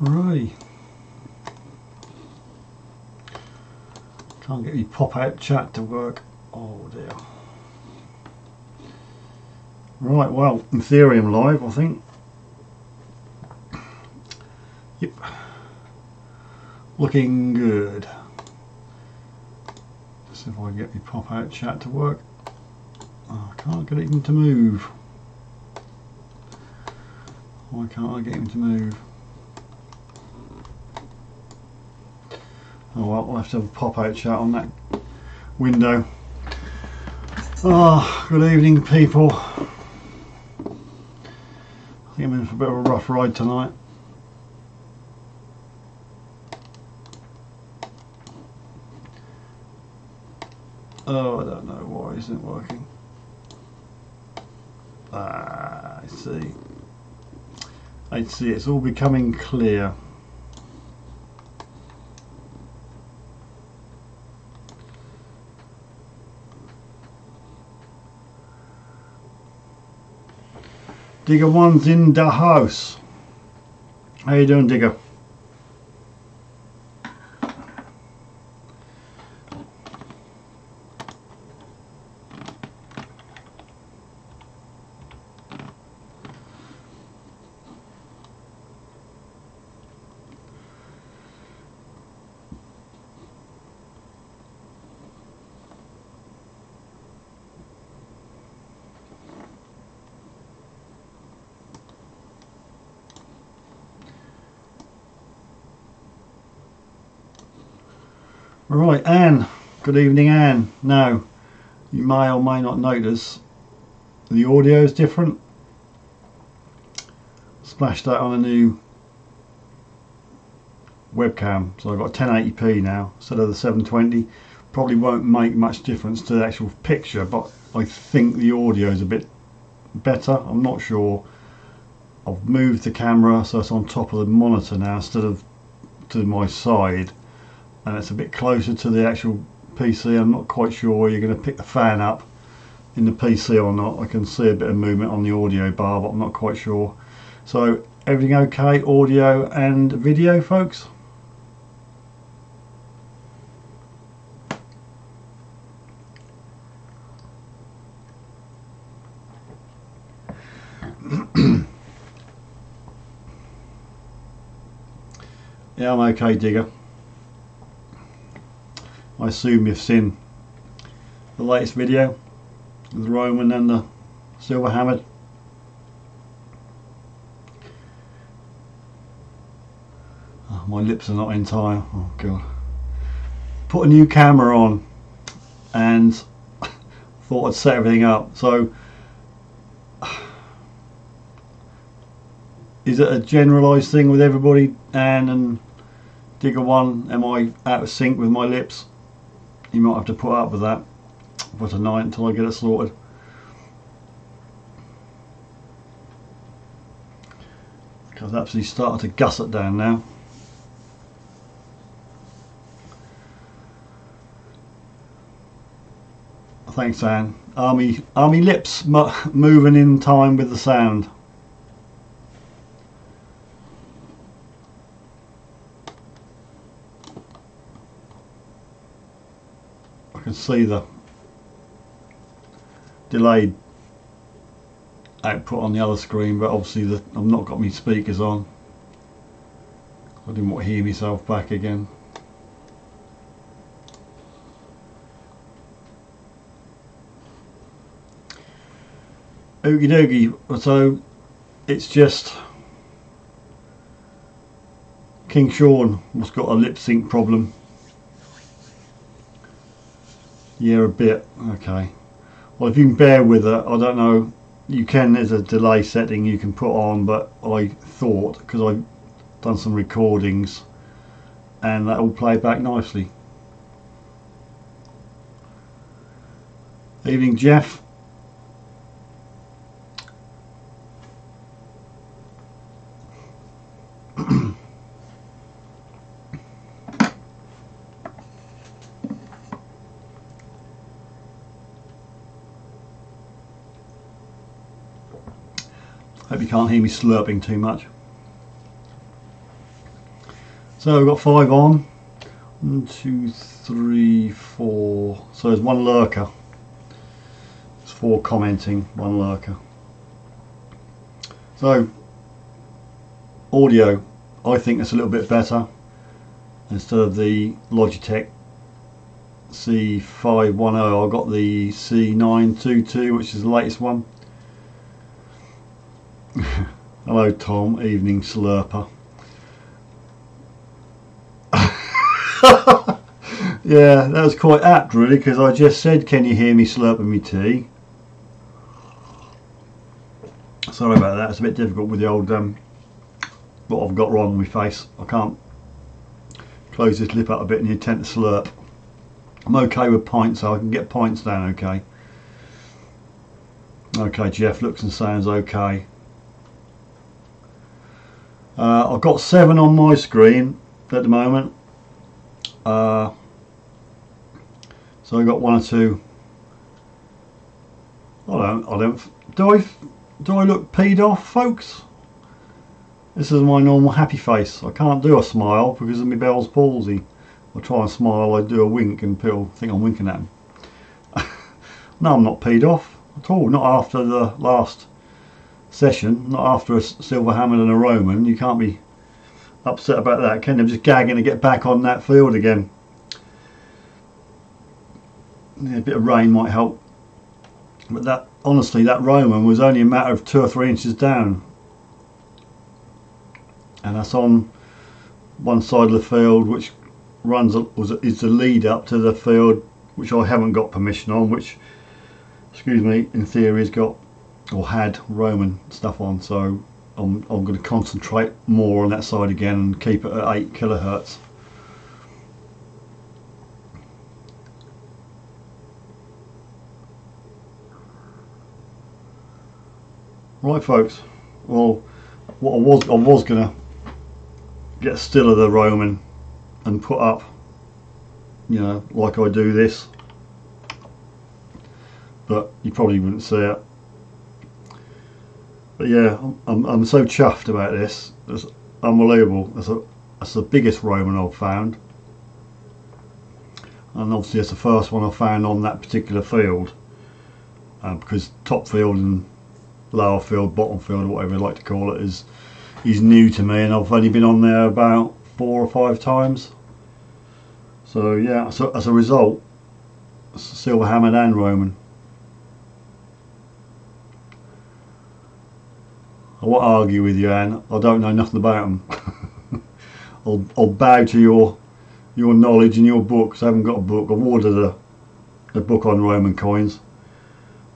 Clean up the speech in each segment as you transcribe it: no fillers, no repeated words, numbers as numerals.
Alrighty. Can't get any pop-out chat to work. Oh dear. Right, well, in theory I'm live, I think. Yep. Looking good. Let's see if I can get my pop-out chat to work. Oh, I can't get it even to move. Why can't I get him to move? Oh well, we'll have to have a pop-out chat on that window. Ah, good evening people. I think I'm in for a bit of a rough ride tonight. Oh, I don't know why isn't it working. Ah, I see. I see, it's all becoming clear. Digger One's in the house. How you doing, Digger? Right, Anne. Good evening, Anne. Now, you may or may not notice the audio is different. Splashed that on a new webcam, so I've got 1080p now instead of the 720. Probably won't make much difference to the actual picture, but I think the audio is a bit better. I'm not sure. I've moved the camera so it's on top of the monitor now instead of to my side, and it's a bit closer to the actual PC. I'm not quite sure where you're going to pick the fan up in the PC or not. I can see a bit of movement on the audio bar, but I'm not quite sure. So everything okay, audio and video, folks? Yeah, I'm okay, Digger. I assume you've seen the latest video with Roman and the silver hammered. Oh, my lips are not in time. Oh god. Put a new camera on and thought I'd set everything up. So is it a generalised thing with everybody, Anne and Digger One? Am I out of sync with my lips? You might have to put up with that for tonight until I get it sorted. Because I've actually started to gusset down now. Thanks, Anne. Army lips moving in time with the sound. I can see the delayed output on the other screen, but obviously I've not got my speakers on. I didn't want to hear myself back again. Okie dokie, so it's just King Sean has got a lip sync problem. Yeah, a bit. Okay. Well, if you can bear with it, I don't know. You can, there's a delay setting you can put on, but I thought, because I've done some recordings and that all played back nicely. Evening, Jeff. Hope you can't hear me slurping too much. So we've got 5 on. 1, 2, 3, 4. So there's 1 lurker. There's 4 commenting, 1 lurker. So audio, I think it's a little bit better. Instead of the Logitech C510, I got the C922, which is the latest one. Hello Tom, evening slurper. Yeah, that was quite apt really, because I just said, can you hear me slurping me tea? Sorry about that, it's a bit difficult with the old what I've got wrong with my face. I can't close this lip up a bit and you tend to slurp. I'm okay with pints, so I can get pints down okay. Okay, Jeff, looks and sounds okay. I've got 7 on my screen at the moment. So I've got 1 or 2. Do I look peed off, folks? This is my normal happy face. I can't do a smile because of my Bell's palsy. I try and smile, I do a wink and people think I'm winking at them. No, I'm not peed off at all. Not after the last session. Not after a silver hammer and a Roman. You can't be upset about that, can you? I'm just gagging to get back on that field again. Yeah, a bit of rain might help. But that, honestly, that Roman was only a matter of 2 or 3 inches down. And that's on one side of the field, which is the lead up to the field, which I haven't got permission on, which, excuse me, in theory has got or had Roman stuff on. So I'm going to concentrate more on that side again and keep it at 8 kilohertz. Right, folks. Well, what I was going to get still of the Roman and put up, you know, like I do this, but you probably wouldn't see it. But yeah, I'm so chuffed about this. It's unbelievable. That's the biggest Roman I've found, and obviously it's the first one I found on that particular field, because top field and lower field, bottom field, or whatever you like to call it, is new to me, and I've only been on there about 4 or 5 times. So yeah, so as a result, silver hammered and Roman. I won't argue with you, Anne. I don't know nothing about them. I'll bow to your knowledge and your books. I haven't got a book. I've ordered a book on Roman coins.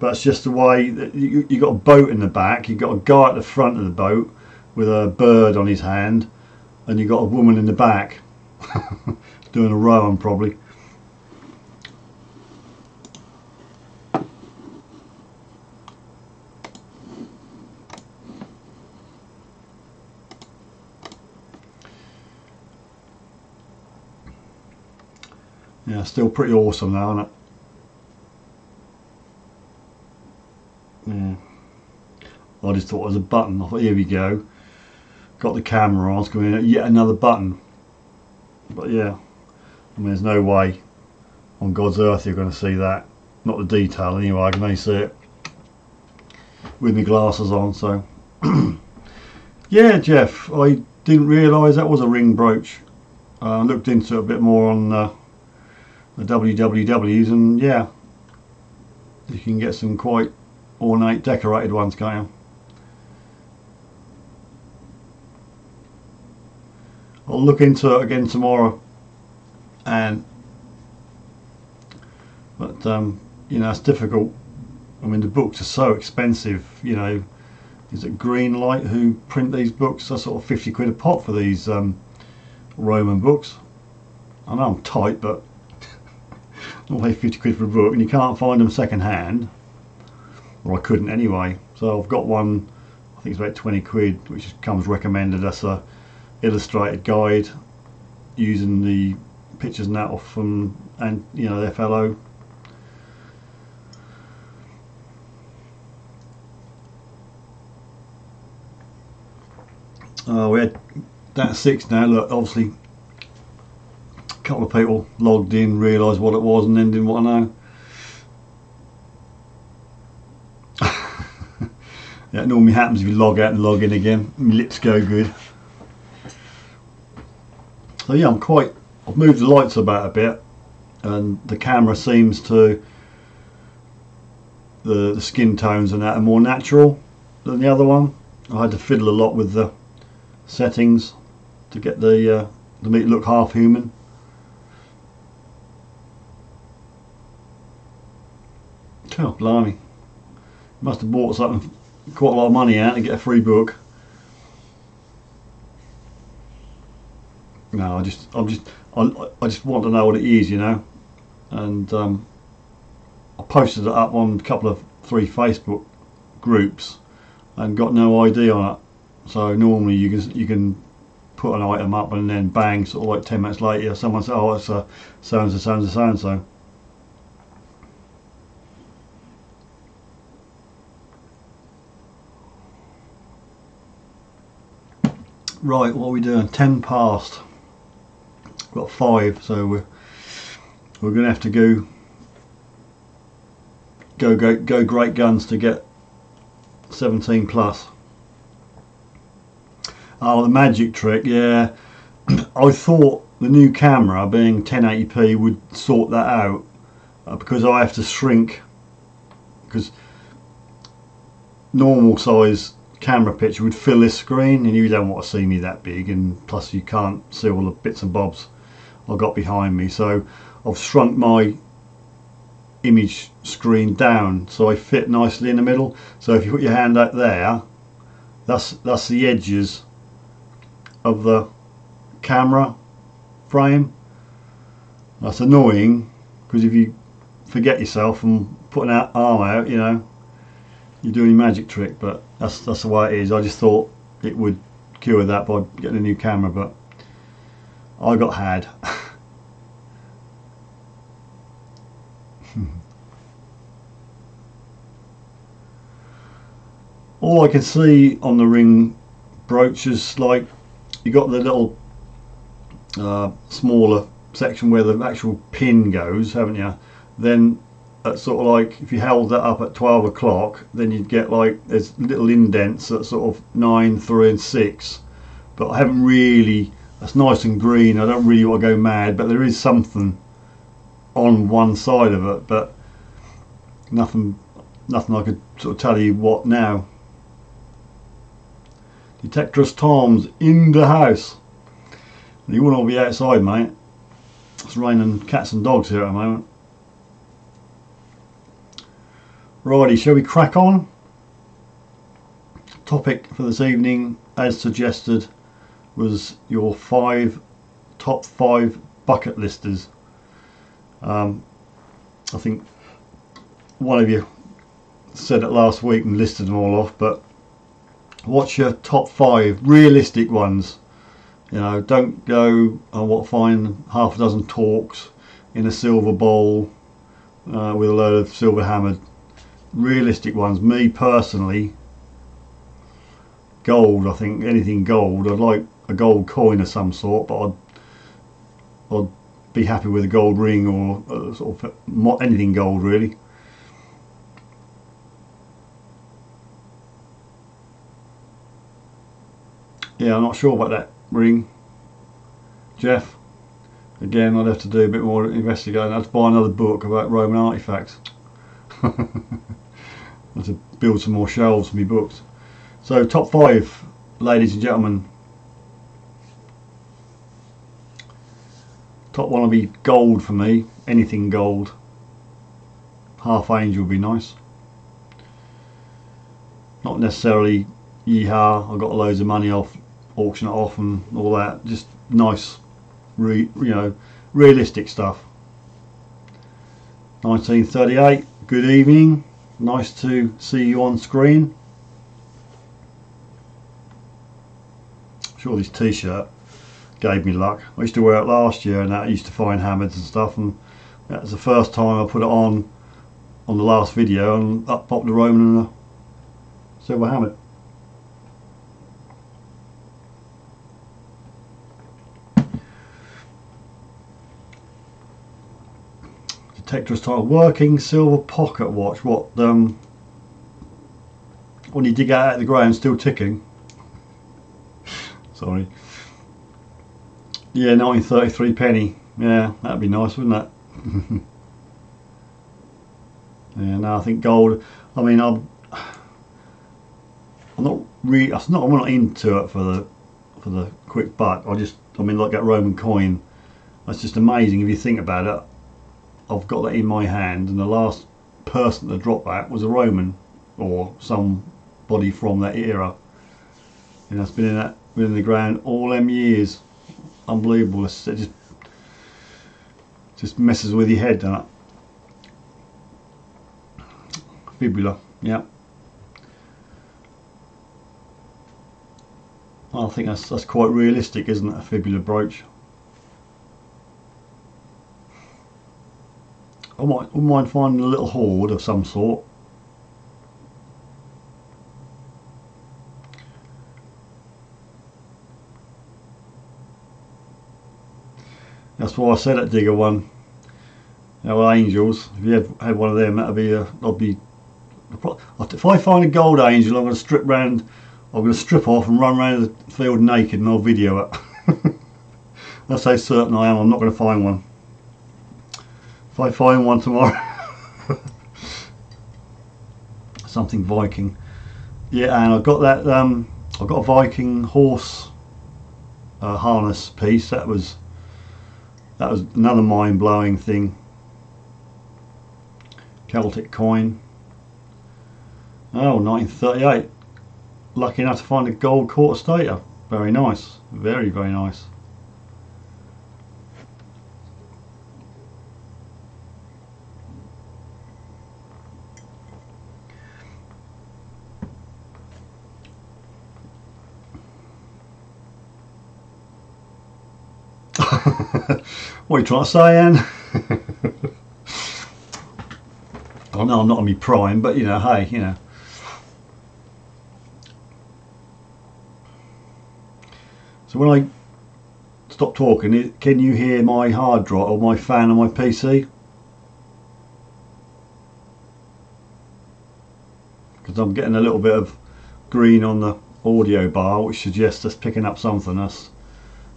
But it's just the way that you got a boat in the back, you got a guy at the front of the boat with a bird on his hand, and you got a woman in the back doing a rowan probably. Yeah, still pretty awesome now, isn't it? Yeah. I just thought it was a button. I thought, here we go. Got the camera on, I was going, yet another button. But yeah, I mean, there's no way on God's earth you're going to see that. Not the detail anyway, I can only see it with my glasses on. So yeah, Jeff, I didn't realise that was a ring brooch. I looked into it a bit more on the WWWs, and yeah, you can get some quite ornate decorated ones, can't you? I'll look into it again tomorrow, but you know, it's difficult. I mean, the books are so expensive. You know, is it Greenlight who print these books? They're sort of 50 quid a pop for these Roman books. I know I'm tight, but I'll pay 50 quid for a book, and you can't find them second hand, or I couldn't anyway. So I've got one, I think it's about 20 quid, which comes recommended as a illustrated guide using the pictures and that off from, and you know, their fellow. We had that 6 now. Look, obviously couple of people logged in, realised what it was, and then didn't want to know. Yeah, it normally happens if you log out and log in again. My lips go good. So yeah, I've moved the lights about a bit, and the camera seems to, the skin tones and that are more natural than the other one. I had to fiddle a lot with the settings to get the to make it look half human. Oh blimey, must have bought something, quite a lot of money out to get a free book. No, I just want to know what it is, you know, and I posted it up on a couple of 3 Facebook groups and got no ID on it. So normally you can put an item up and then bang, sort of like 10 minutes later someone says, oh, it's a so and so, so and so, so and so. Right, what are we doing? 10 past. Got 5, so we're going to have to go great guns to get 17 plus. Oh, the magic trick, yeah. I thought the new camera being 1080p would sort that out, because I have to shrink, because normal size camera picture would fill this screen and you don't want to see me that big, and plus you can't see all the bits and bobs I've got behind me. So I've shrunk my image screen down so I fit nicely in the middle. So if you put your hand out there, that's the edges of the camera frame. That's annoying, because if you forget yourself and put an arm out, you know, you're doing a magic trick. But that's the way it is. I just thought it would cure that by getting a new camera, but I got had. All I can see on the ring brooch is like you got the little smaller section where the actual pin goes, haven't you? Then at sort of like, if you held that up at 12 o'clock, then you'd get like there's little indents at sort of 9, 3 and 6. But I haven't really, that's nice and green, I don't really want to go mad, but there is something on one side of it, but nothing I could sort of tell you what now. Detectorist Tom's in the house. You wouldn't all be outside, mate. It's raining cats and dogs here at the moment. Righty, shall we crack on? Topic for this evening, as suggested, was your top 5 bucket listers. I think one of you said it last week and listed them all off, but what's your top 5 realistic ones? You know, don't go on find half a dozen talks in a silver bowl with a load of silver hammered. Realistic ones. Me personally, gold. I think anything gold. I'd like a gold coin of some sort, but I'd be happy with a gold ring or sort of anything gold really. Yeah, I'm not sure about that ring, Jeff. Again, I'd have to do a bit more investigating. I'd have to buy another book about Roman artifacts. I'd have to build some more shelves for me books. So top 5, ladies and gentlemen. Top 1 will be gold for me. Anything gold. Half angel would be nice. Not necessarily yeehaw, I got loads of money off, auction it off and all that. Just nice, you know, realistic stuff. 1938, good evening. Nice to see you on screen. I'm sure this t-shirt gave me luck. I used to wear it last year and I used to find hammers and stuff, and that was the first time I put it on the last video, and up popped the Roman and the silver hammer. Detectorist title, working silver pocket watch. What, when you dig out of the ground, still ticking? Sorry. Yeah, 1933 penny. Yeah, that'd be nice, wouldn't it? Yeah, no, I think gold. I mean, I'm not really. I'm not into it for the quick buck. I mean, like that Roman coin. That's just amazing if you think about it. I've got that in my hand, and the last person to drop that was a Roman or somebody from that era. And that's been in the ground all them years. Unbelievable. It just messes with your head, doesn't it? Fibula, yeah. I think that's quite realistic, isn't it? A fibula brooch. I wouldn't mind finding a little hoard of some sort. That's why I said that digger one. You know, angels. If you had one of them, that'd be I'd be. If I find a gold angel, I'm going to strip round. I'm going to strip off and run around the field naked, and I'll video it. That's how certain I am. I'm not going to find one. If I find one tomorrow, something Viking. Yeah, and I've got that. I've got a Viking horse harness piece. That was another mind-blowing thing. Celtic coin. Oh, 1938. Lucky enough to find a gold quarter stater. Very nice. Very, very nice. What are you trying to say, Anne? I know I'm not on my prime, but you know, hey, you know. So when I stop talking, can you hear my hard drive or my fan on my PC? Because I'm getting a little bit of green on the audio bar, which suggests us picking up something. That's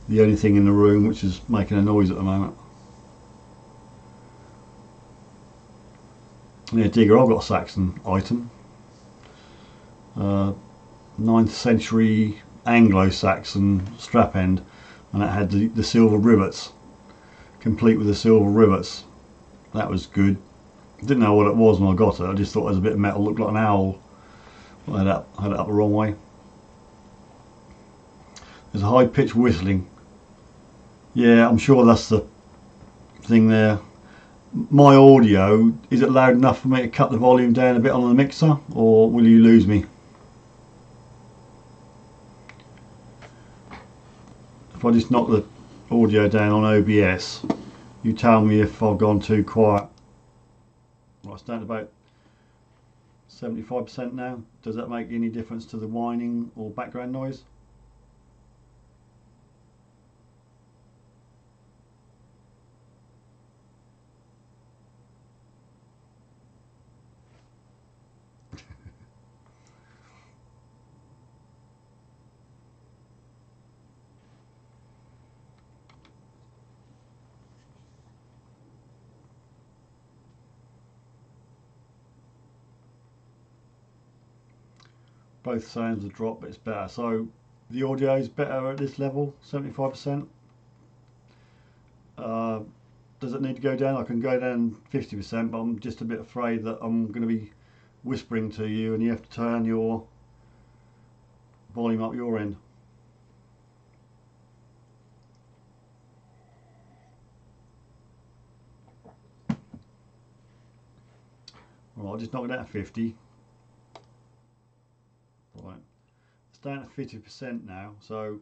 the only thing in the room which is making a noise at the moment. Yeah, digger, I've got a Saxon item. 9th century Anglo-Saxon strap end, and it had the silver rivets, complete with the silver rivets. That was good. Didn't know what it was when I got it. I just thought it was a bit of metal, looked like an owl. I had it up the wrong way. There's a high pitched whistling. Yeah, I'm sure that's the thing there. My audio, is it loud enough for me to cut the volume down a bit on the mixer, or will you lose me? If I just knock the audio down on OBS, you tell me if I've gone too quiet. Right, it's down to about 75% now. Does that make any difference to the whining or background noise? Both sounds have dropped, but it's better. So the audio is better at this level, 75%. Does it need to go down? I can go down 50%, but I'm just a bit afraid that I'm going to be whispering to you and you have to turn your volume up your end. Alright, I'll just knock it down to 50. Right, it's down to 50% now, so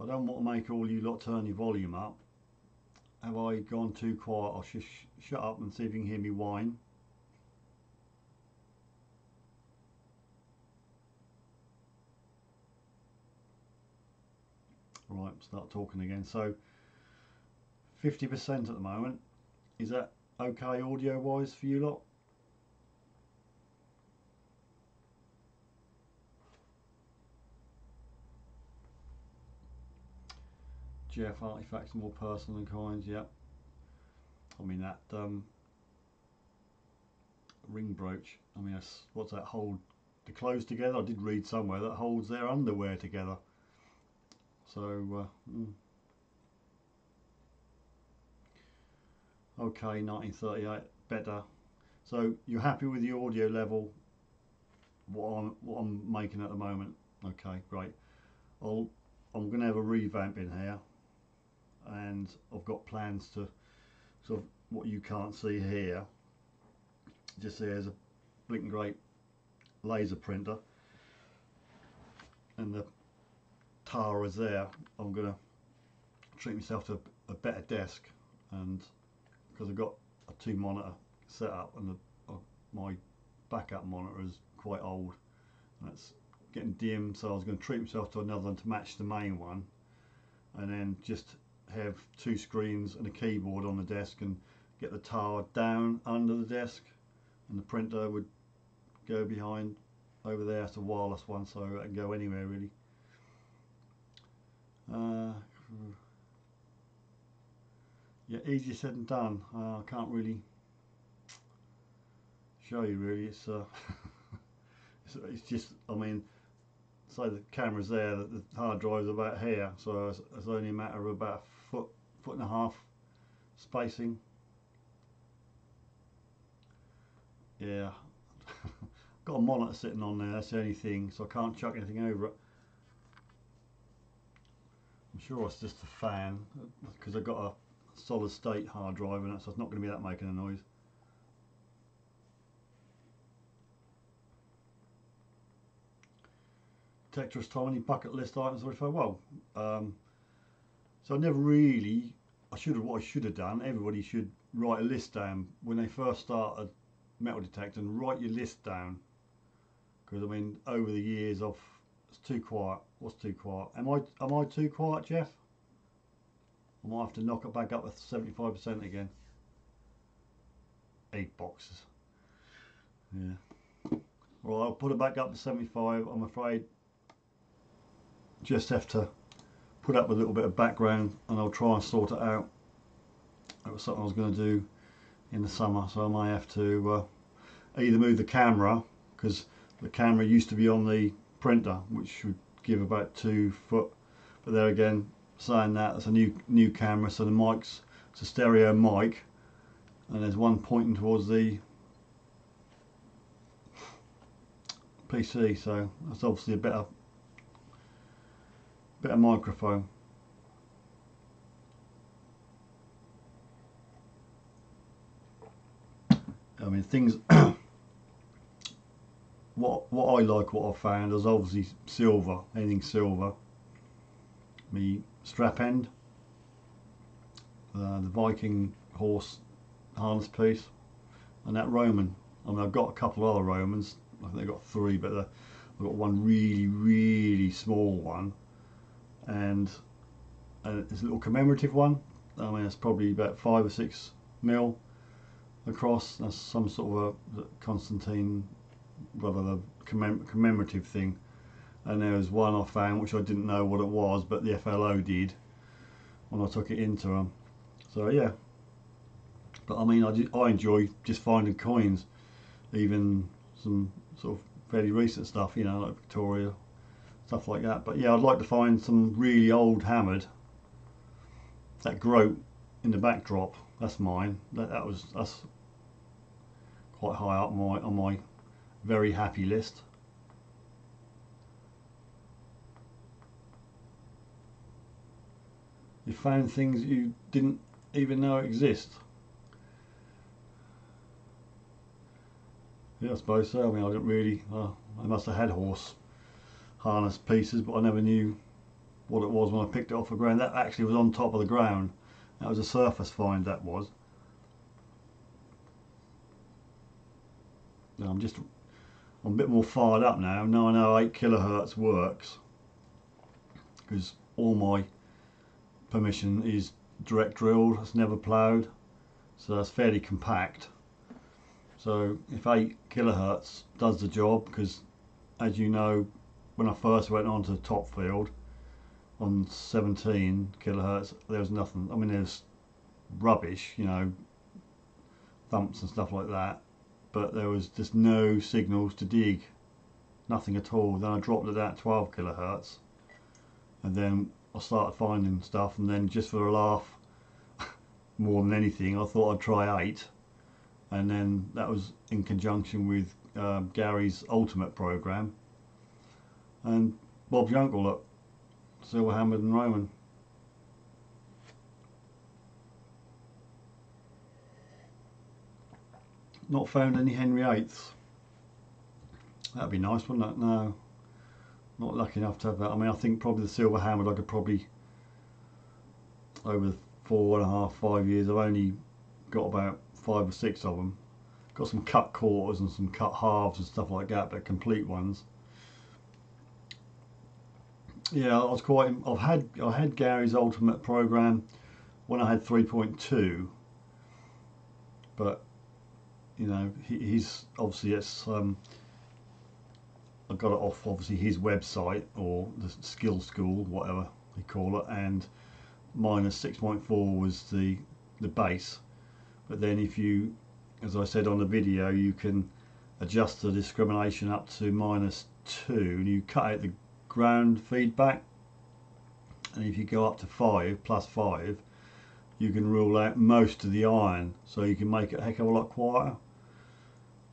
I don't want to make all you lot turn your volume up. Have I gone too quiet? I'll shut up and see if you can hear me whine. Right, start talking again. So 50% at the moment. Is that okay audio wise for you lot? GF artifacts are more personal than coins, yeah. I mean that ring brooch, I mean that's, what's that, hold the clothes together? I did read somewhere that holds their underwear together. So okay, 1938, better. So you're happy with the audio level, what I'm making at the moment? Okay, great. I'm going to have a revamp in here, and I've got plans to sort of, what you can't see here, just there's a blinking great laser printer, and the tower is there. I'm going to treat myself to a better desk, and because I've got a 2 monitor setup, and my backup monitor is quite old and it's getting dim, so I was going to treat myself to another one to match the main one, and then just have 2 screens and a keyboard on the desk, and get the tower down under the desk, and the printer would go behind over there. It's a wireless one, so I can go anywhere really. Yeah, easier said than done. I can't really show you really. It's it's just, I mean, say the camera's there, the hard drive's about here, so it's only a matter of about a foot and a half spacing. Yeah, got a monitor sitting on there, that's the only thing, so I can't chuck anything over it. I'm sure it's just a fan, because I've got a solid state hard drive in it, so it's not going to be that making a noise. Detectorist Tom, any bucket list items? Well, so I never really, what I should have done, everybody should write a list down when they first start a metal detector, and write your list down, because I mean over the years it's too quiet. What's too quiet? Am I too quiet, Jeff? I might have to knock it back up to 75% again. 8 boxes. Yeah. Well, I'll put it back up to 75. I'm afraid just have to put up with a little bit of background, and I'll try and sort it out. That was something I was going to do in the summer, so I may have to either move the camera, because the camera used to be on the printer, which would give about 2 foot, but there again, saying that, it's a new camera, so the mic's, it's a stereo mic, and there's one pointing towards the PC, so that's obviously a better microphone. I mean, things what I like, what I've found is obviously silver, anything silver. Me strap end, the Viking horse harness piece, and that Roman. I mean, I've got a couple of other Romans. I think I've got 3, but I've got one really small one, and it's a little commemorative one. I mean, it's probably about 5 or 6 mil across. That's some sort of a Constantine, rather the commemorative thing. And there was one I found which I didn't know what it was, but the FLO did when I took it into them. So yeah, but I mean, I enjoy just finding coins, even some sort of fairly recent stuff, you know, like Victoria, stuff like that. But yeah, I'd like to find some really old hammered. That groat in the backdrop, that's mine. That's quite high up on my very happy list. You found things you didn't even know exist. Yeah, I suppose so. I mean, I didn't really. I must have had horse harness pieces, but I never knew what it was when I picked it off the ground. That actually was on top of the ground. That was a surface find. That was. Now I'm a bit more fired up now. Now I know 8 kilohertz works, because all my permission is direct drilled. It's never ploughed. so that's fairly compact. So if 8 kilohertz does the job, because as you know, when I first went on to top field on 17 kilohertz, there was nothing. I mean, there's rubbish, you know, thumps and stuff like that, but there was just no signals to dig, nothing at all. Then I dropped it at 12 kilohertz, and then I started finding stuff, and then just for a laugh, more than anything, I thought I'd try 8, and then that was in conjunction with Gary's Ultimate program, and Bob's your uncle, look, Silver Hammered and Roman. Not found any Henry VIIIs. That'd be nice, wouldn't it? No, not lucky enough to have that. I mean, I think probably the Silver Hammered, I could probably, over 4.5, 5 years, I've only got about 5 or 6 of them. Got some cut quarters and some cut halves and stuff like that, but complete ones. Yeah, I was quite. I had Gary's Ultimate program when I had 3.2, but you know he's obviously it's. I got it off obviously his website or the Skill School, whatever they call it, and minus 6.4 was the base. But then if you, as I said on the video, you can adjust the discrimination up to -2, and you cut out the ground feedback, and if you go up to 5, +5, you can rule out most of the iron, so you can make it a heck of a lot quieter.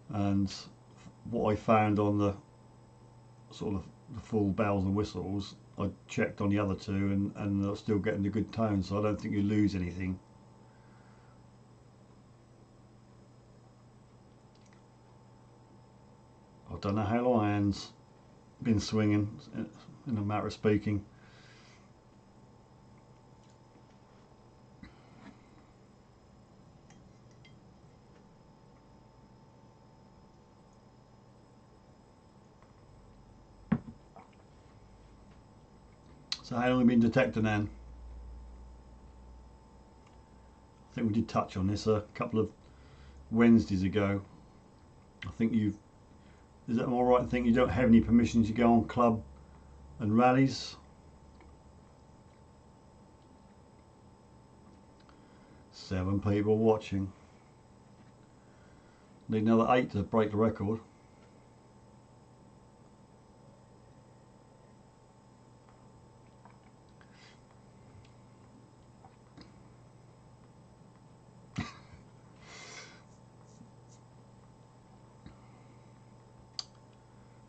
And what I found on the sort of the full bells and whistles, I checked on the other two, and they're still getting the good tone, so I don't think you lose anything. I don't know how long Anne's been swinging, in a matter of speaking. So how long have you been detecting, Anne? I think we did touch on this a couple of Wednesdays ago. I think you've, is that all right? I think you don't have any permissions, you go on club and rallies. 7 people watching. Need another 8 to break the record.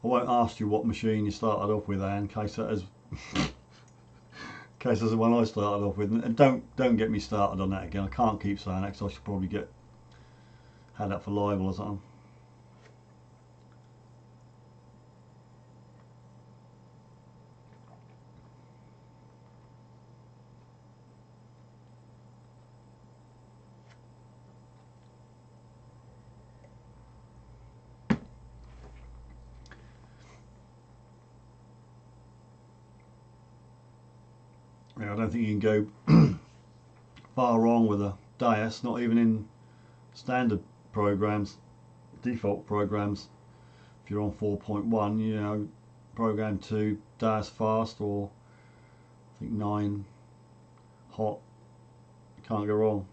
I won't ask you what machine you started off with, Anne, in case that is in case that's the one I started off with. And don't get me started on that again. I can't keep saying that because I should probably get had that for libel or something. Yeah, I don't think you can go far wrong with a Deus, not even in standard programs, default programs. If you're on 4.1, you know, program 2 Deus fast, or I think 9 hot, you can't go wrong.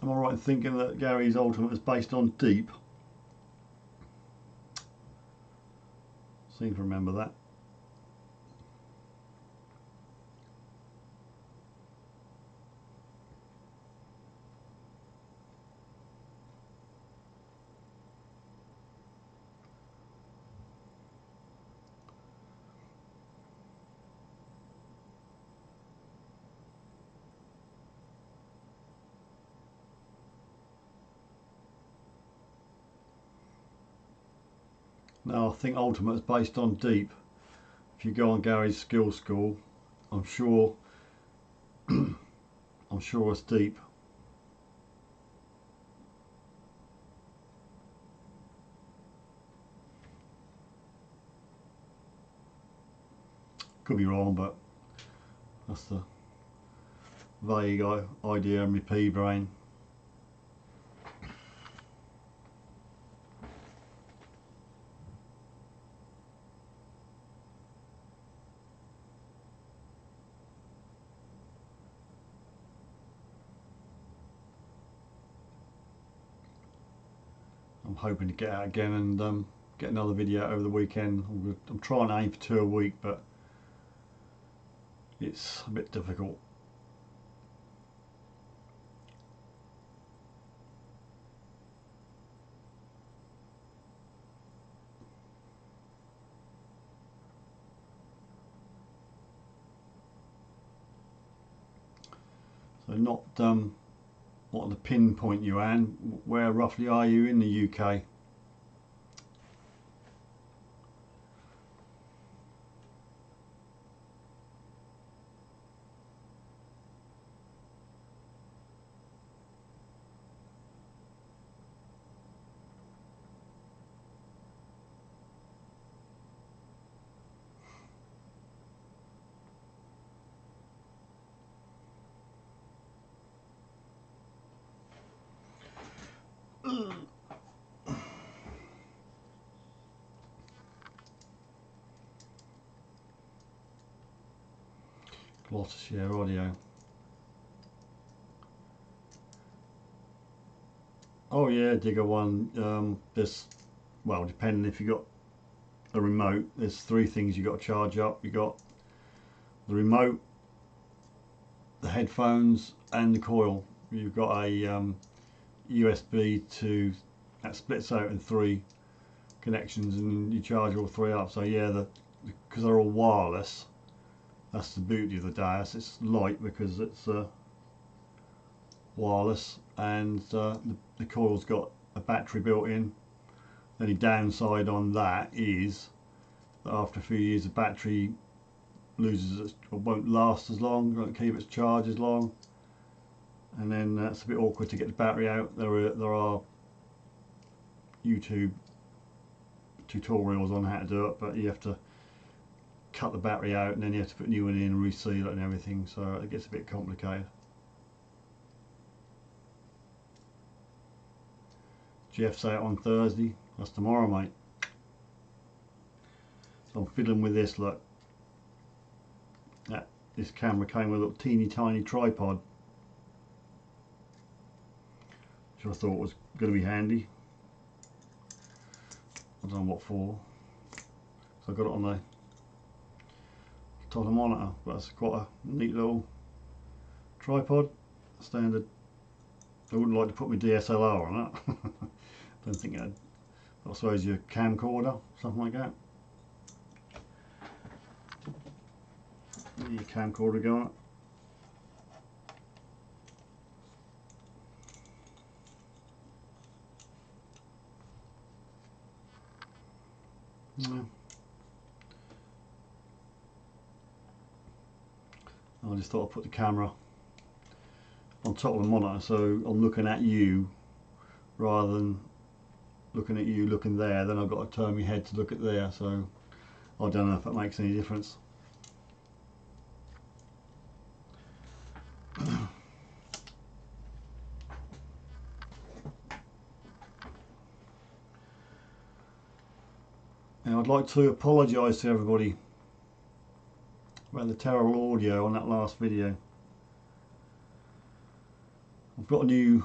Am I right in thinking that Gary's Ultimate is based on Deep? Seem to remember that. No, I think Ultimate is based on Deep. If you go on Gary's Skill School, I'm sure I'm sure it's Deep. Could be wrong, but that's the vague idea in my pea brain. I'm hoping to get out again and get another video over the weekend. I'm trying to aim for 2 a week, but it's a bit difficult. So not what to pinpoint you, Anne. Where roughly are you in the UK? Gloucestershire audio. Oh yeah, Digger one. This, well, depending if you got a remote, there's 3 things you got to charge up. You got the remote, the headphones, and the coil. You've got a USB to that splits out in 3 connections, and you charge all 3 up. So yeah, because they're all wireless. That's the beauty of the Deus. It's light because it's wireless, and the coil's got a battery built in. The only downside on that is that after a few years the battery loses or won't last as long, won't keep its charge as long, and then that's a bit awkward to get the battery out. There are YouTube tutorials on how to do it, but you have to cut the battery out and then you have to put a new one in and reseal it and everything, so it gets a bit complicated. Jeff's out on Thursday. That's tomorrow, mate. So I'm fiddling with this. Look, this camera came with a little teeny tiny tripod, which I thought was going to be handy. I don't know what for. So I got it on the top of the monitor, but that's quite a neat little tripod. Standard. I wouldn't like to put my DSLR on it. Don't think I suppose your camcorder, something like that. Your camcorder go on it. No. I just thought I'd put the camera on top of the monitor so I'm looking at you rather than looking at you looking there. Then I've got to turn my head to look at there, so I don't know if that makes any difference. Now I'd like to apologise to everybody about the terrible audio on that last video. I've got a new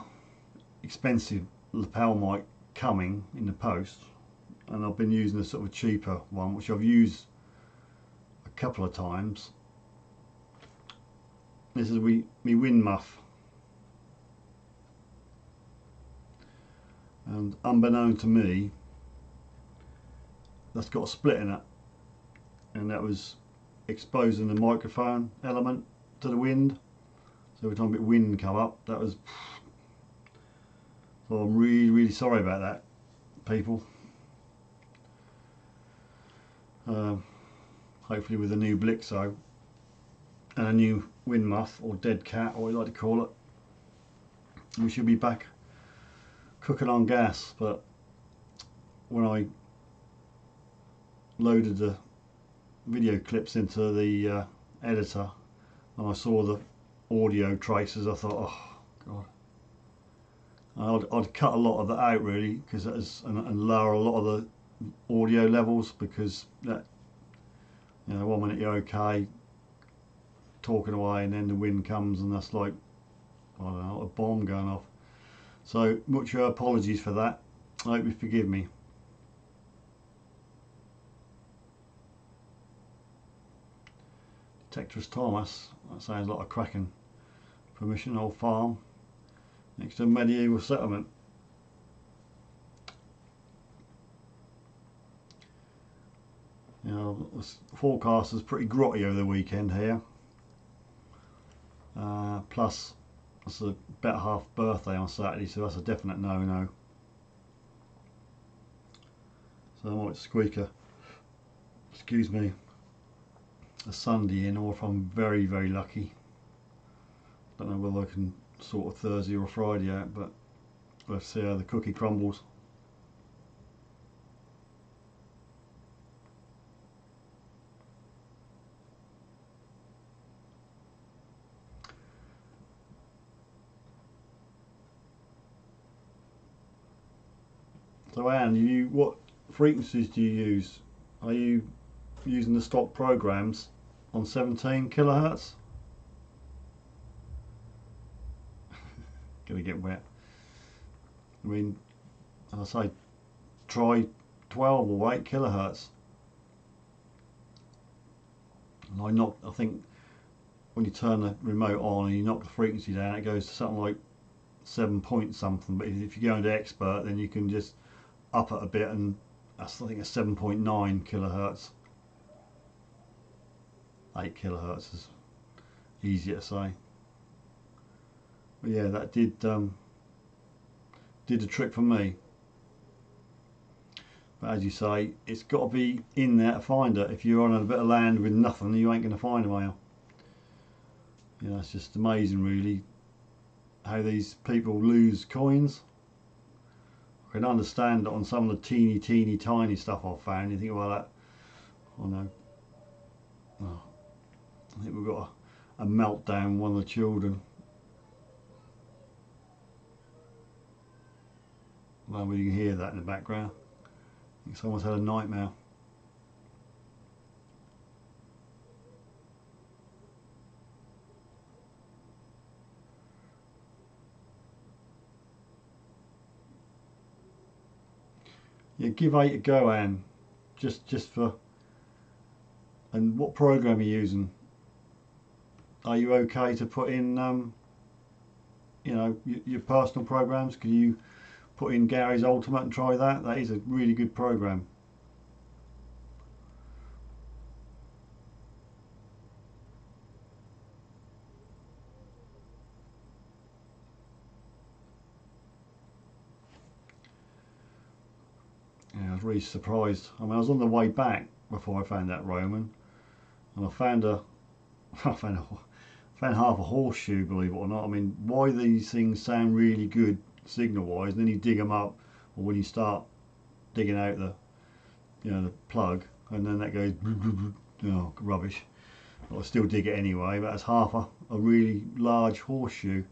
expensive lapel mic coming in the post, and I've been using a sort of cheaper one which I've used a couple of times. This is my wind muff, and unbeknown to me that's got a split in it, and that was exposing the microphone element to the wind. So every time a bit of wind come up, that was, so I'm really sorry about that, people. Hopefully with a new Blixo and a new wind muff, or dead cat, or what you like to call it, we should be back cooking on gas. But when I loaded the video clips into the editor, and I saw the audio traces. I thought, oh god, I'd cut a lot of that out really, because and lower a lot of the audio levels, because that, you know, 1 minute you're okay talking away and then the wind comes and that's like, I don't know, a bomb going off. So much apologies for that. I hope you forgive me. Detectorist Thomas, that sounds like a cracking permission. Old farm next to a medieval settlement. You know, the forecast is pretty grotty over the weekend here. Plus, it's a better half birthday on Saturday, so that's a definite no-no. So I might squeak a, excuse me, a Sunday in, or if I'm very, very lucky. Don't know whether I can sort a Thursday or Friday out, but let's see how the cookie crumbles. So Anne, what frequencies do you use? Are you using the stock programs on 17 kilohertz? Gonna get wet. I mean, as I say, try 12 or 8 kilohertz. And I think when you turn the remote on and you knock the frequency down, it goes to something like 7 point something. But if you go into expert, then you can just up it a bit, and that's, I think, a 7.9 kilohertz. 8 kilohertz is easier to say. But yeah, that did the trick for me. But as you say, it's got to be in there to find it. If you're on a bit of land with nothing, you ain't going to find them, are you? You know, it's just amazing really how these people lose coins. I can understand that on some of the teeny tiny stuff I've found. You think, well, that, oh no, oh, I think we've got a meltdown, one of the children. Well, you can hear that in the background. I think someone's had a nightmare. Yeah, give 8 a go, Anne. Just for. And what program are you using? Are you okay to put in, you know, your personal programs? Can you put in Gary's Ultimate and try that? That is a really good program. Yeah, I was really surprised. I mean, I was on the way back before I found that Roman, and I found I found half a horseshoe, believe it or not. I mean, why these things sound really good signal-wise, and then you dig them up, or when you start digging out the, you know, the plug, and then that goes, oh, rubbish. I'll still dig it anyway, but that's half a really large horseshoe.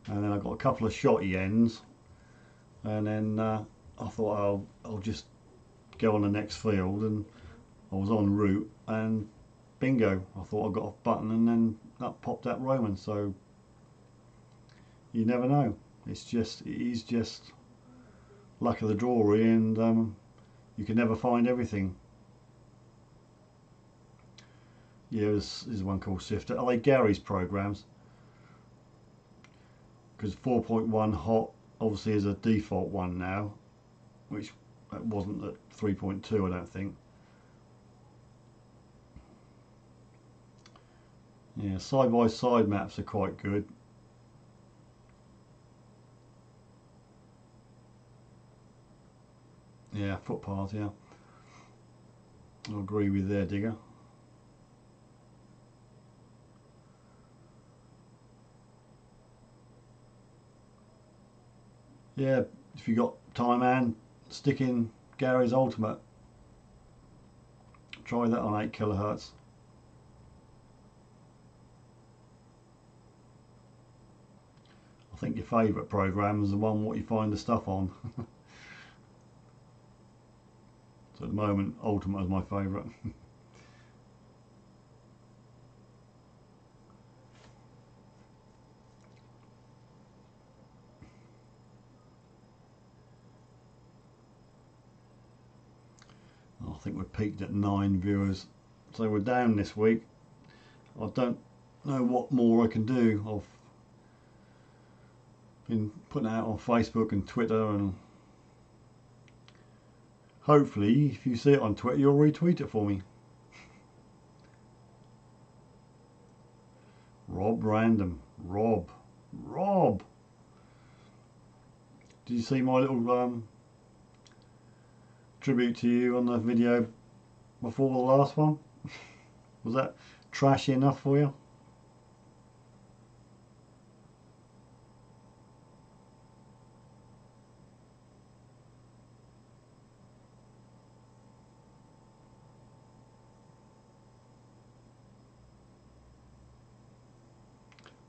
And then I've got a couple of shotty ends, and then I thought I'll just go on the next field, and I was en route, and bingo, I thought I got a button, and then that popped that Roman. So you never know. It is just luck of the draw, really, and you can never find everything. Yeah, there's one called Sifter. Are they Gary's programs? Because 4.1 hot obviously is a default one now, which wasn't at 3.2, I don't think. Yeah, side-by-side maps are quite good. Yeah, footpath, yeah. I agree with there, Digger. Yeah, if you got time, Anne, stick in Gary's Ultimate. try that on 8 kilohertz. I think your favourite program is the one what you find the stuff on. So at the moment Ultimate is my favourite. I think we're peaked at 9 viewers, so we're down this week. I don't know what more I can do. I've been putting it out on Facebook and Twitter, and hopefully if you see it on Twitter you'll retweet it for me. Rob Random. Rob. Did you see my little tribute to you on the video before the last one? Was that trashy enough for you?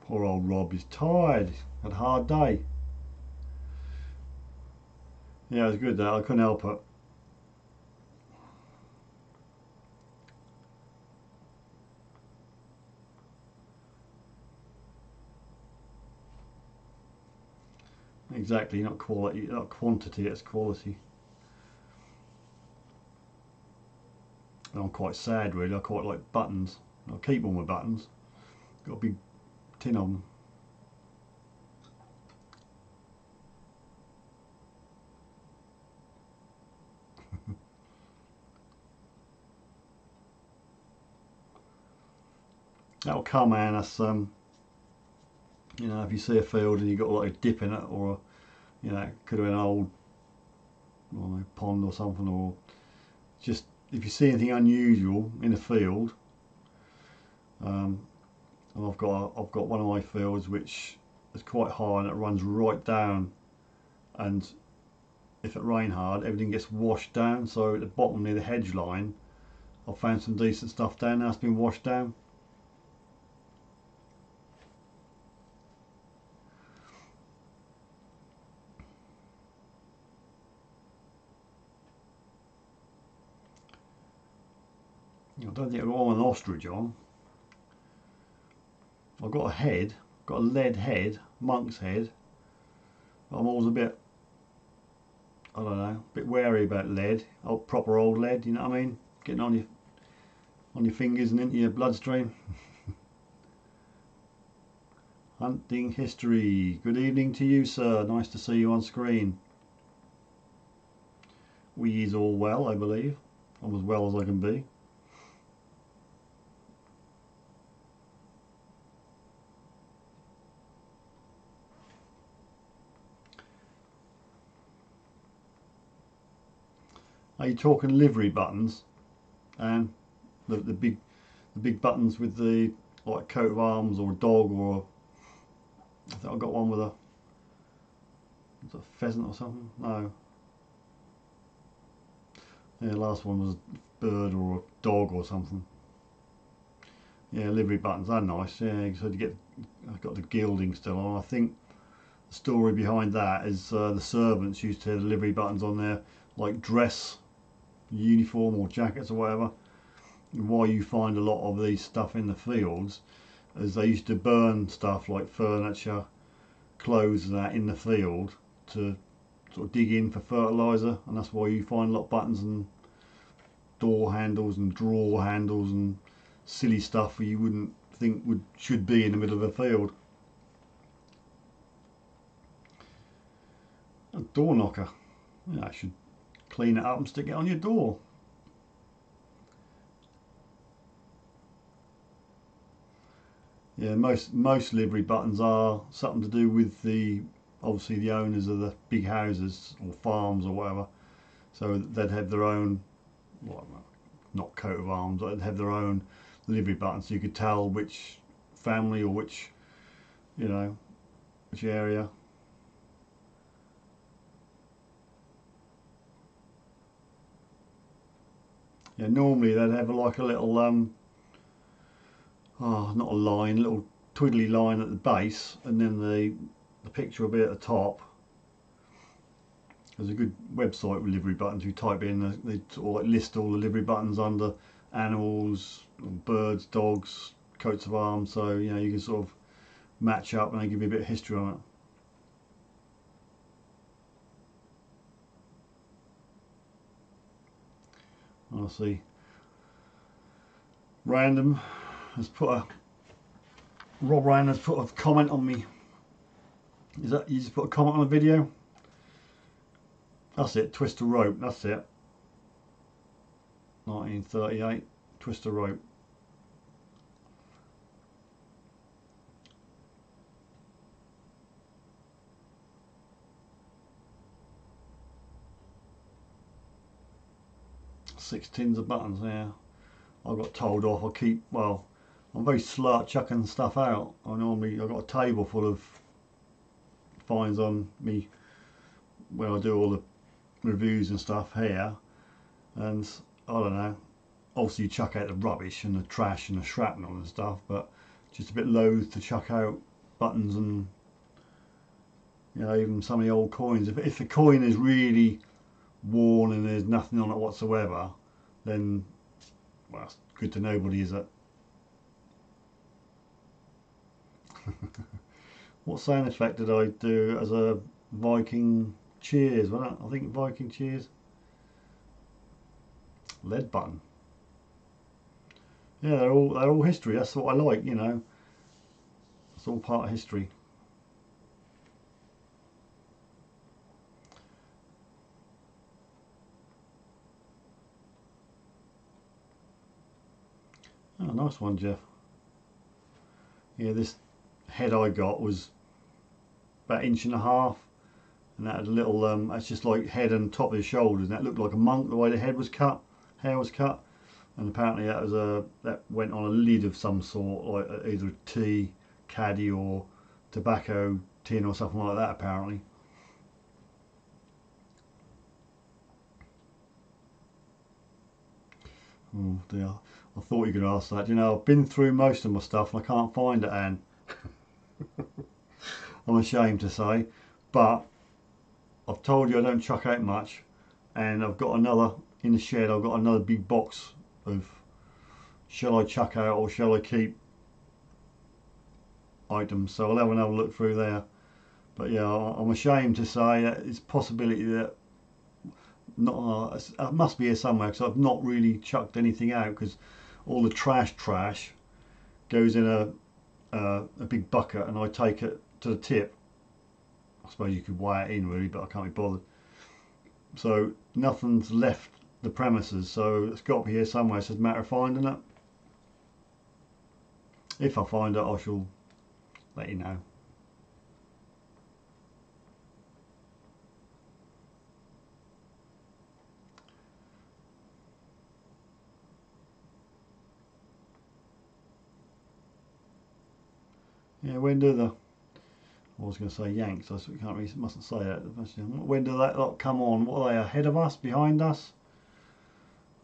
Poor old Rob, he's tired, had a hard day. Yeah, it was good that, I couldn't help it. Exactly, not quality, not quantity, it's quality. And I'm quite sad really, I quite like buttons. I'll keep all my buttons. Got a big tin of them. That'll come, man. That's you know, if you see a field and you got like a dip in it, or you know, it could have been an old, I don't know, pond or something, or just if you see anything unusual in a field. I've got one of my fields which is quite high and it runs right down, and if it rain hard everything gets washed down, so at the bottom near the hedge line I've found some decent stuff down now. It's been washed down. I don't think I've got an ostrich on. I've got a head, got a lead head, monk's head. I'm always a bit, I don't know, a bit wary about lead, proper old lead, you know what I mean? Getting on your fingers and into your bloodstream. Hunting history. Good evening to you, sir. Nice to see you on screen. We is all well, I believe. I'm as well as I can be. Are you talking livery buttons, and the big buttons with the like coat of arms or a dog, or I think I got one with a pheasant or something. No. Yeah, the last one was a bird or a dog or something. Yeah, livery buttons are nice. Yeah, so you get, I've got the gilding still on. I think the story behind that is the servants used to have the livery buttons on their like dress uniform or jackets or whatever. And why you find a lot of these stuff in the fields is they used to burn stuff like furniture, clothes and that in the field to sort of dig in for fertilizer, and that's why you find a lot of buttons and door handles and drawer handles and silly stuff you wouldn't think should be in the middle of a field. A door knocker. Yeah, I should clean it up and stick it on your door. Yeah, most livery buttons are something to do with obviously the owners of the big houses or farms or whatever. So they'd have their own, well, not coat of arms, they'd have their own livery buttons, so you could tell which family or which, you know, which area. Yeah, normally they'd have like a little not a line, little twiddly line at the base, and then the picture will be at the top. There's a good website with livery buttons. You type in, they sort of like list all the livery buttons under animals, birds, dogs, coats of arms. So you know you can sort of match up, and they give you a bit of history on it. I'll see. Random has put a Rob Rand has put a comment on me. Is that you just put a comment on the video? That's it. Twist a rope. That's it. 1938. Twist a rope. Six tins of buttons there. I got told off. I'm very slow at chucking stuff out. I've got a table full of finds on me where I do all the reviews and stuff here, and I don't know, obviously you chuck out the rubbish and the trash and the shrapnel and stuff, but just a bit loath to chuck out buttons and even some of the old coins. If the coin is really worn and there's nothing on it whatsoever, then well, it's good to nobody, is it? What sound effect did I do as a Viking cheers? Wasn't it? I think Viking cheers. Lead button. Yeah, they're all history. That's what I like, you know. It's all part of history. Oh, nice one, Jeff. Yeah, this head I got was about 1.5 inches, and that had a little that's just like head and top of his shoulders, and that looked like a monk the way the head was cut, hair was cut, and apparently that went on a lid of some sort, like either a tea caddy or tobacco tin or something like that, apparently. Oh dear, I thought you could ask that. You know, I've been through most of my stuff and I can't find it, Anne. I'm ashamed to say, but I've told you I don't chuck out much, and I've got another in the shed. I've got another big box of shall I chuck out or shall I keep items, so I'll have another look through there. But yeah, I'm ashamed to say that it's a possibility that it must be here somewhere, because I've not really chucked anything out, because all the trash goes in a big bucket and I take it to the tip. I suppose you could weigh it in really, but I can't be bothered. So nothing's left the premises, so it's got to be here somewhere. It's just a matter of finding it. If I find it, I shall let you know. Yeah, when do the I was going to say Yanks, I can't really, mustn't say that. When do that lot come on? What are they, ahead of us, behind us?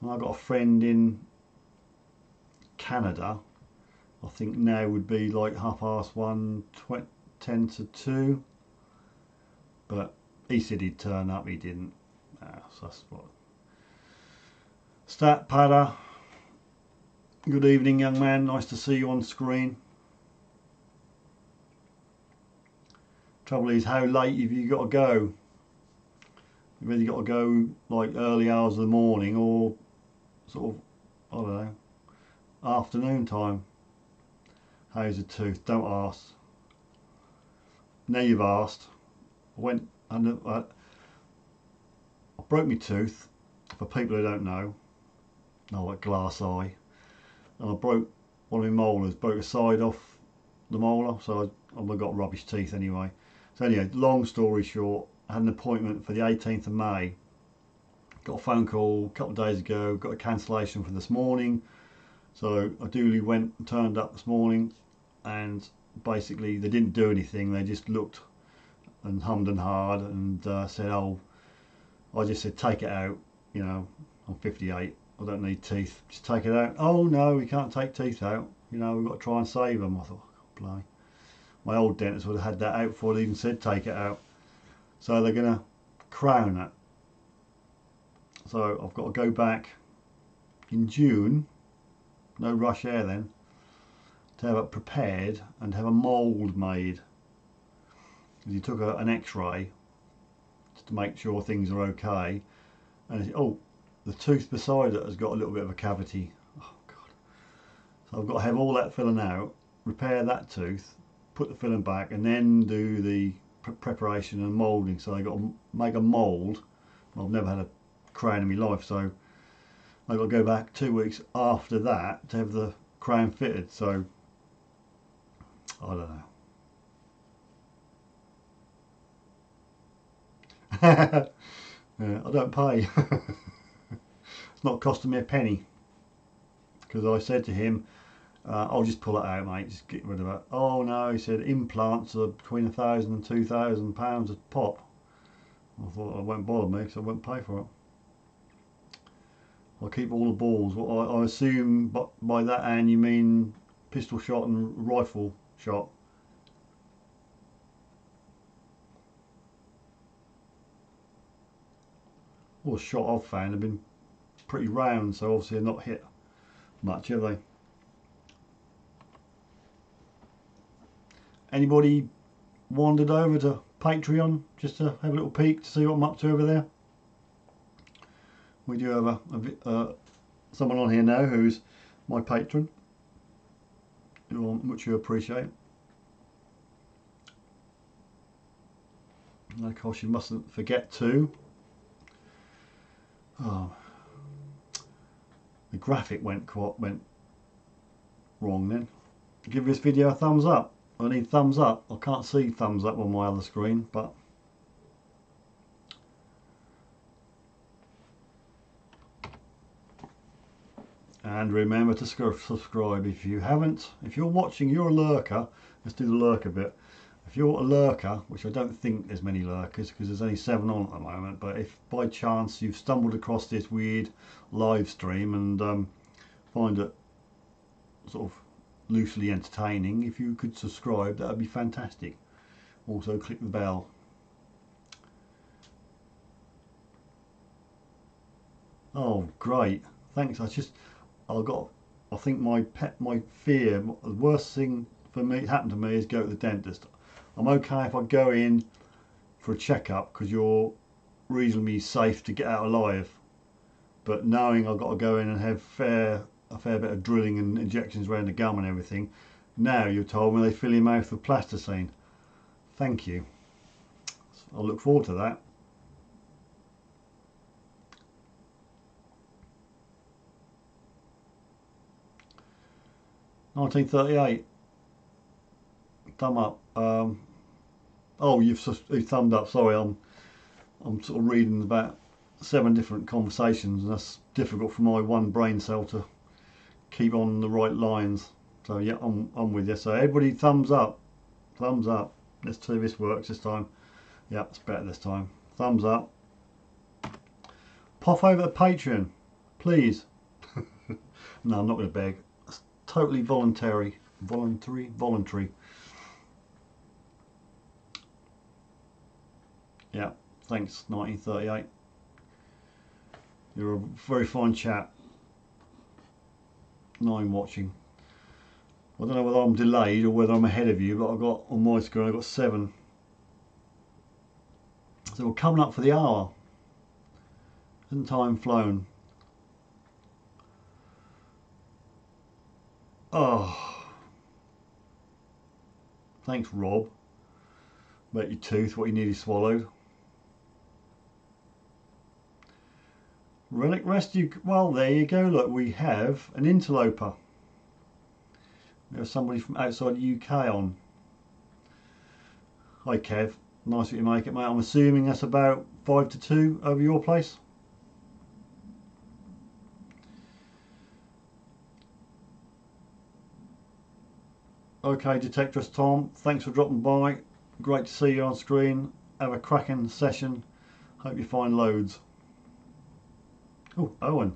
Well, I've got a friend in Canada. I think now would be like 1:30, 10 to 2. But he said he'd turn up, he didn't. So that's what. Stat Padder. Good evening, young man. Nice to see you on screen. Trouble is, how late have you got to go? You've either got to go like early hours of the morning or sort of, I don't know, afternoon time. How's the tooth? Don't ask. Now you've asked. I broke my tooth. For people who don't know, I like glass eye, and I broke one of my molars. Broke a side off the molar, so I've got rubbish teeth anyway. So anyway, long story short, I had an appointment for the 18th of May. Got a phone call a couple of days ago, got a cancellation for this morning. So I duly went and turned up this morning, and basically they didn't do anything. They just looked and hummed and hawed and said, oh, I just said take it out, you know, I'm 58, I don't need teeth. Just take it out. Oh no, we can't take teeth out. You know, we've got to try and save them. I thought, blimey. My old dentist would have had that out before they even said take it out. So they're going to crown it. So I've got to go back in June, no rush air then, to have it prepared and have a mould made. Because he took an x-ray just to make sure things are okay. And he, oh, the tooth beside it has got a little bit of a cavity. Oh God. So I've got to have all that filling out, repair that tooth, put the filling back, and then do the preparation and moulding. So I've got to make a mould. I've never had a crown in my life, so I've got to go back 2 weeks after that to have the crown fitted. So I don't know. Yeah, I don't pay. It's not costing me a penny, because I said to him, I'll just pull it out, mate, just get rid of it. Oh no, he said implants are between £1,000 and £2,000 a pop. I thought I won't bother me because I won't pay for it. I'll keep all the balls. Well, I assume by that, Anne, you mean pistol shot and rifle shot. All the shot I've found have been pretty round, so obviously they're not hit much, have they? Anybody wandered over to Patreon just to have a little peek to see what I'm up to over there? We do have someone on here now who's my patron, which you appreciate. And of course, you mustn't forget to. Oh, the graphic went wrong then. Give this video a thumbs up. I need thumbs up. I can't see thumbs up on my other screen, but and remember to subscribe if you haven't. If you're watching, you're a lurker. Let's do the lurker bit. If you're a lurker, which I don't think there's many lurkers because there's only 7 on at the moment, but if by chance you've stumbled across this weird live stream and find it sort of loosely entertaining, if you could subscribe, that would be fantastic. Also click the bell. Oh great, thanks. I think my fear, the worst thing for me happened to me is go to the dentist. I'm okay if I go in for a checkup because you're reasonably safe to get out alive, but knowing I've got to go in and have a fair bit of drilling and injections around the gum and everything, now you're told me they fill your mouth with plasticine. Thank you. I'll look forward to that. $1938. Thumb up. Oh, you've thumbed up. Sorry, I'm sort of reading about 7 different conversations, and that's difficult for my one brain cell to keep on the right lines. So yeah, I'm with you. So everybody, thumbs up. Thumbs up. Let's see if this works this time. Yeah, it's better this time. Thumbs up. Pop over to Patreon, please. No, I'm not going to beg. It's totally voluntary. Voluntary. Yeah, thanks 1938. You're a very fine chap. 9 watching. I don't know whether I'm delayed or whether I'm ahead of you, but I've got on my screen I've got 7. So we're coming up for the hour. Hasn't time flown? Oh, thanks Rob. About your tooth, what you nearly swallowed. Relic rescue. Well, there you go. Look, we have an interloper. There's somebody from outside the UK on. Hi Kev, nice that you make it, mate. I'm assuming that's about 5 to 2 over your place. Okay, Detectorist Tom, thanks for dropping by. Great to see you on screen. Have a cracking session. Hope you find loads. Oh, Owen.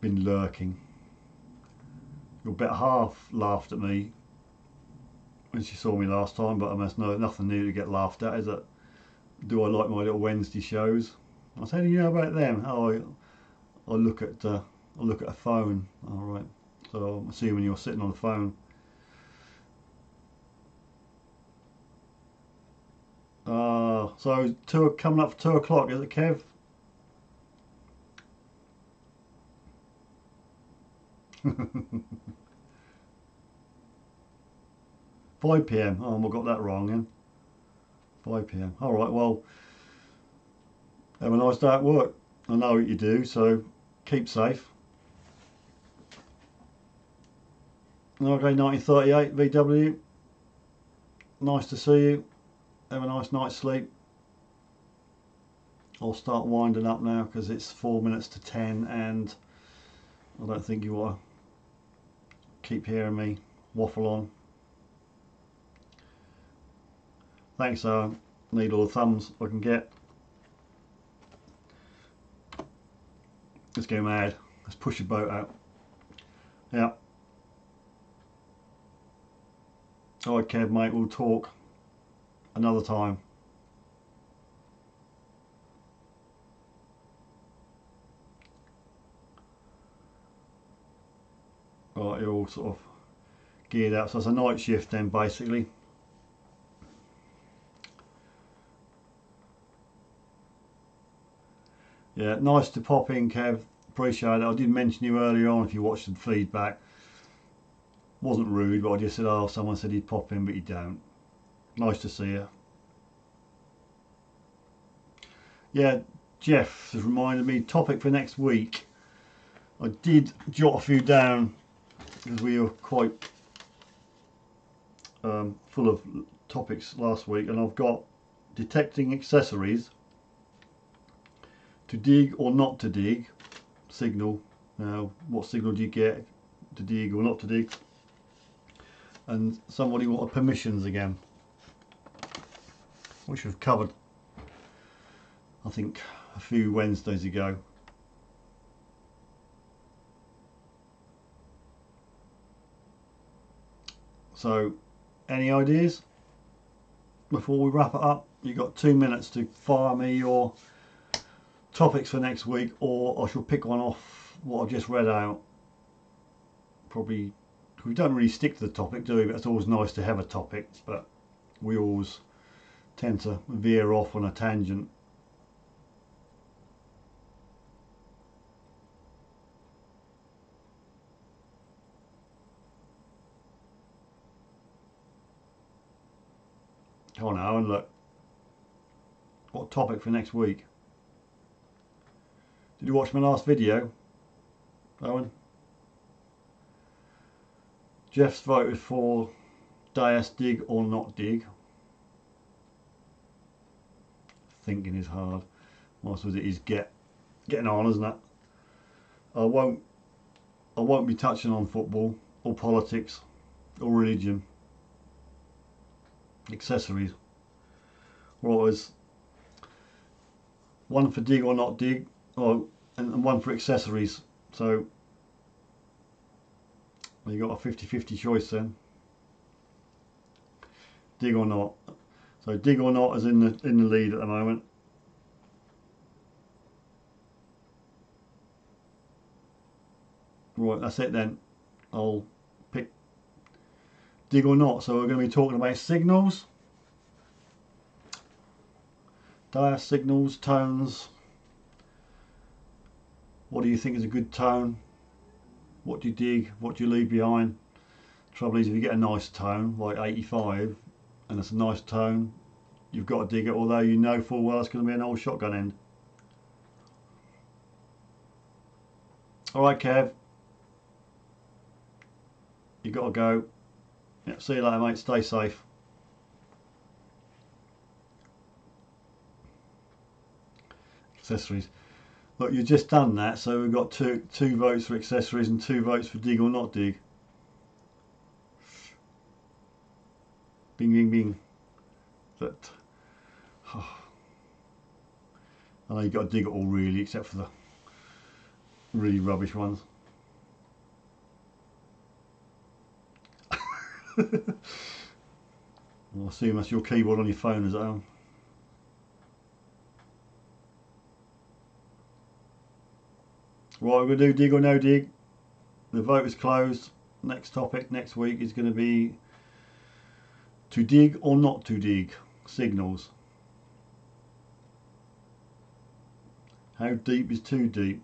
been lurking. Your better half laughed at me when she saw me last time, but I must know nothing new to get laughed at, is it? Do I like my little Wednesday shows? I said, you know about them? Oh, I look at a phone. All right, so I'm assuming you're sitting on the phone. So coming up for 2 o'clock, is it, Kev? Five PM. Oh, I got that wrong then. 5 PM. All right. Well, have a nice day at work. I know what you do, so keep safe. Okay, 1938 VW. Nice to see you. Have a nice night's sleep. I'll start winding up now because it's 4 minutes to 10, and I don't think you want to keep hearing me waffle on. Thanks, need all the thumbs I can get. Let's go mad. Let's push a boat out. Yeah. Alright, Kev, mate, we'll talk another time. Right, you're all sort of geared out. So it's a night shift then, basically. Yeah, nice to pop in, Kev. Appreciate it. I did mention you earlier on if you watched the feedback. Wasn't rude, but I just said, oh, someone said he'd pop in, but you don't. Nice to see you. Yeah, Jeff has reminded me, topic for next week. I did jot a few down because we were quite full of topics last week, and I've got detecting accessories, to dig or not to dig, signal. Now, what signal do you get to dig or not to dig? And somebody wanted permissions again, which we've covered, I think, a few Wednesdays ago. So, any ideas before we wrap it up? You've got 2 minutes to fire me your topics for next week, or I shall pick one off what I've just read out. Probably, we don't really stick to the topic, do we? But it's always nice to have a topic, but we always tend to veer off on a tangent. Come on, Owen, look. What topic for next week? Did you watch my last video, Owen? Jeff's voted for Deus, dig or not dig. Thinking is hard. Most of it is getting on, isn't it? I won't be touching on football or politics or religion. Accessories. Well, there's one for dig or not dig, and one for accessories. So you got a 50-50 choice then. Dig or not. So dig or not is in the lead at the moment. Right, that's it then. I'll pick dig or not. So we're going to be talking about signals, Deus signals, tones. What do you think is a good tone? What do you dig? What do you leave behind? Trouble is, if you get a nice tone like 85 and it's a nice tone, you've got to dig it, although you know full well it's going to be an old shotgun end. Alright, Kev, you got to go. Yeah, see you later, mate. Stay safe. Accessories. Look, you've just done that, so we've got two votes for accessories and 2 votes for dig or not dig. Bing, bing, bing. But I know you've got to dig it all really, except for really rubbish ones. I assume that's your keyboard on your phone, is it? Right, we're going to do dig or no dig. The vote is closed. Next topic next week is going to be to dig or not to dig signals. How deep is too deep?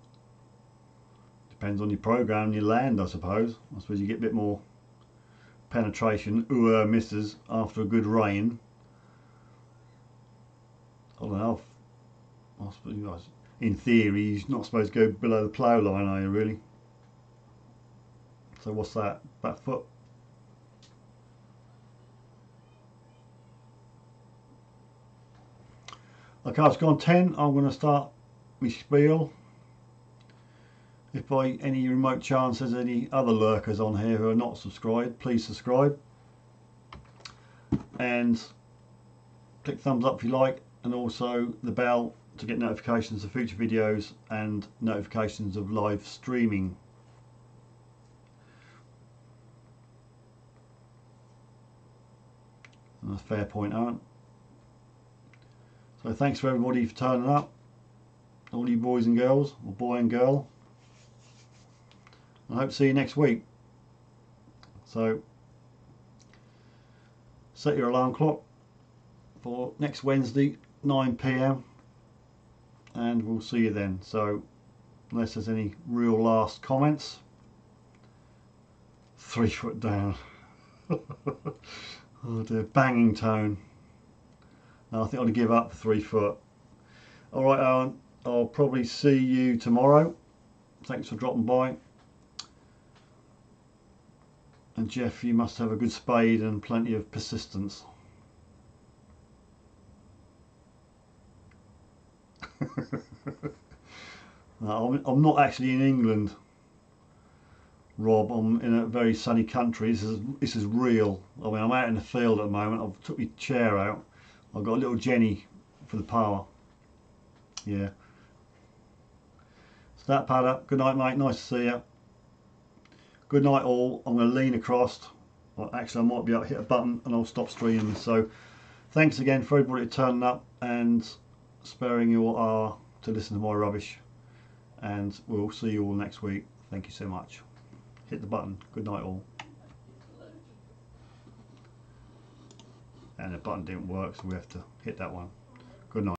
Depends on your program and your land, I suppose. I suppose you get a bit more penetration, misses, after a good rain. I don't know. I suppose, in theory, you're not supposed to go below the plough line, are you really? So what's that? About a foot? Okay, I've gone 10. I'm going to start my spiel. If by any remote chance there's any other lurkers on here who are not subscribed, please subscribe. And click thumbs up if you like, and also the bell to get notifications of future videos and notifications of live streaming. And that's a fair point, Aaron. So thanks for everybody for turning up, all you boys and girls, or boy and girl. I hope to see you next week. So set your alarm clock for next Wednesday 9 PM and we'll see you then. So unless there's any real last comments, 3 foot down. Oh dear, banging tone. No, I think I'll give up 3 foot. Alright Owen, I'll probably see you tomorrow. Thanks for dropping by. And Jeff, you must have a good spade and plenty of persistence. No, I'm not actually in England, Rob. I'm in a very sunny country. This is real. I mean, I'm out in the field at the moment. I've took my chair out. I've got a little Jenny for the power. Yeah. Stat padder. Good night, mate. Nice to see you. Good night, all. I'm going to lean across. Well, actually, I might be able to hit a button and I'll stop streaming. So, thanks again for everybody turning up and sparing your hour to listen to my rubbish. And we'll see you all next week. Thank you so much. Hit the button. Good night, all. And the button didn't work, so we have to hit that one. Good night.